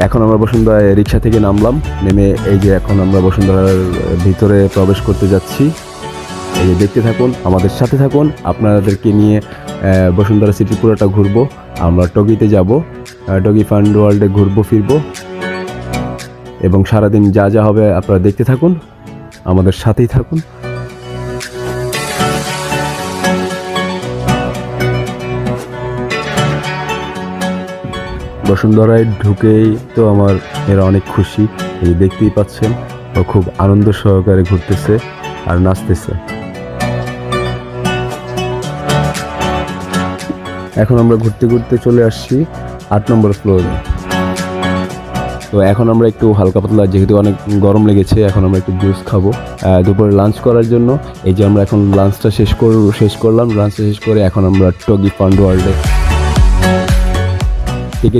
এখন আমরা বসুন্ধরায় রিক্সা থেকে নামলাম, নেমে এই যে এখন আমরা বসুন্ধরার ভিতরে প্রবেশ করতে যাচ্ছি। এই যে দেখতে থাকুন, আমাদের সাথে থাকুন, আপনাদেরকে নিয়ে বসুন্ধরা সিটি পুরোটা ঘুরবো। আমরা টগিতে যাব, টগি ফান্ড ওয়ার্ল্ডে ঘুরবো ফিরবো, এবং সারাদিন যা যা হবে আপনারা দেখতে থাকুন, আমাদের সাথেই থাকুন। বসুন্ধরায় ঢুকেই তো আমার এরা অনেক খুশি, এই দেখতেই পাচ্ছেন, ও খুব আনন্দ সহকারে ঘুরতেছে আর নাচতেছে। এখন আমরা ঘুরতে ঘুরতে চলে আসছি 8 নম্বর ফ্লোরে। তো এখন আমরা একটু হালকা পাতলা, যেহেতু অনেক গরম লেগেছে, এখন আমরা একটু জুস খাবো দুপুরে লাঞ্চ করার জন্য। এই যে আমরা এখন লাঞ্চটা শেষ করলাম, লাঞ্চটা শেষ করে এখন আমরা টগি ফান্ড ওয়ার্ল্ডে টিকিট